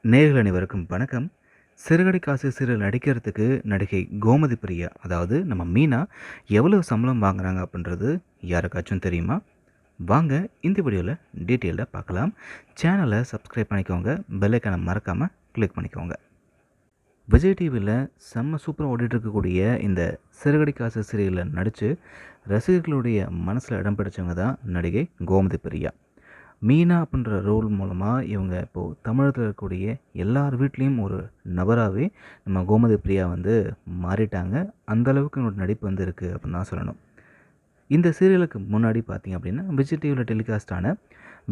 நேயர்கள் அனைவருக்கும் வணக்கம். சிறுகதை காசு சீரியல் நடிக்கிறதுக்கு நடிகை கோமதி பிரியா, அதாவது நம்ம மீனா எவ்வளவு சம்பளம் வாங்குறாங்க அப்படின்றது யாருக்காச்சும் தெரியுமா? வாங்க இந்த வீடியோவில் டீட்டெயிலாக பார்க்கலாம். சேனலை சப்ஸ்கிரைப் பண்ணிக்கோங்க, பெல் ஐக்கானை மறக்காமல் கிளிக் பண்ணிக்கோங்க. விஜய் டிவியில் செம்ம சூப்பராக ஓடிட்டுருக்கக்கூடிய இந்த சிறுகதை காசு சீரியலில் நடித்து ரசிகர்களுடைய மனசில் இடம் பிடிச்சவங்க தான் நடிகை கோமதி பிரியா. மீனா அப்படின்ற ரோல் மூலமாக இவங்க இப்போது தமிழகத்தில் இருக்கக்கூடிய எல்லார் வீட்லேயும் ஒரு நபராகவே நம்ம கோமதி பிரியா வந்து மாறிட்டாங்க. அந்தளவுக்கு என்னோட நடிப்பு வந்து இருக்குது அப்படின்னு தான் சொல்லணும். இந்த சீரியலுக்கு முன்னாடி பார்த்திங்க அப்படின்னா விஜய் டிவியில் டெலிகாஸ்டான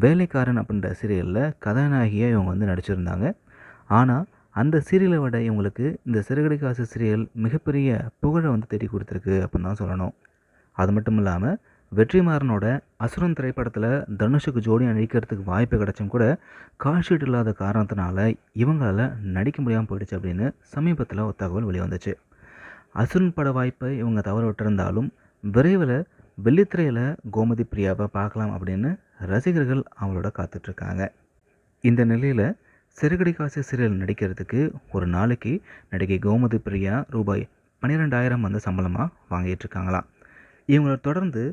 வேலைக்காரன் அப்படின்ற சீரியலில் கதாநாயகியாக இவங்க வந்து நடிச்சிருந்தாங்க. ஆனால் அந்த சீரியலை விட இவங்களுக்கு இந்த சிறுகதை காசு சீரியல் மிகப்பெரிய புகழை வந்து தேடி கொடுத்துருக்கு அப்படின்னு தான் சொல்லணும். அது மட்டும் இல்லாமல் வெற்றிமாறனோட அசுரன் திரைப்படத்தில் தனுஷுக்கு ஜோடி நடிக்கிறதுக்கு வாய்ப்பு கிடைச்சும் கூட கால்ஷீட் இல்லாத காரணத்தினால இவங்களால் நடிக்க முடியாமல் போயிடுச்சு அப்படின்னு சமீபத்தில் ஒரு தகவல் வெளிவந்துச்சு. அசுரன் பட வாய்ப்பை இவங்க தவற விட்டிருந்தாலும் விரைவில் வெள்ளித்திரையில் கோமதி பிரியாவை பார்க்கலாம் அப்படின்னு ரசிகர்கள் அவங்களோட காத்துட்ருக்காங்க. இந்த நிலையில் சிறுகதை காசு சீரியல் நடிக்கிறதுக்கு ஒரு நாளைக்கு நடிகை கோமதி பிரியா ரூபாய் 12,000 வந்து சம்பளமாக வாங்கிட்டுருக்காங்களாம். இவங்களை தொடர்ந்து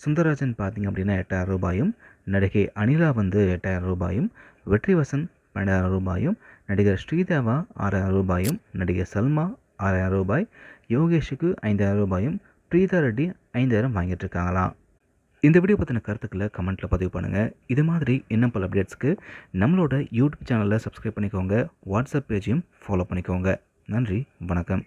சுந்தரராஜன் பார்த்திங்க அப்படின்னா 8,000 ரூபாயும், நடிகை அனிலா வந்து 8,000 ரூபாயும், வெற்றிவசன் 12,000 ரூபாயும், நடிகர் ஸ்ரீதேவா 6,000 ரூபாயும், நடிகர் சல்மா 6,000 ரூபாய், யோகேஷுக்கு 5,000 ரூபாயும், பிரீதா ரெட்டி 5,000 வாங்கிட்டு இருக்காங்களாம். இந்த வீடியோ பற்றின கருத்துக்களை கமெண்ட்டில் பதிவு பண்ணுங்கள். இது மாதிரி இன்னும் பல அப்டேட்ஸ்க்கு நம்மளோட யூடியூப் சேனலில் சப்ஸ்கிரைப் பண்ணிக்கோங்க. வாட்ஸ்அப் பேஜையும் ஃபாலோ பண்ணிக்கோங்க. நன்றி, வணக்கம்.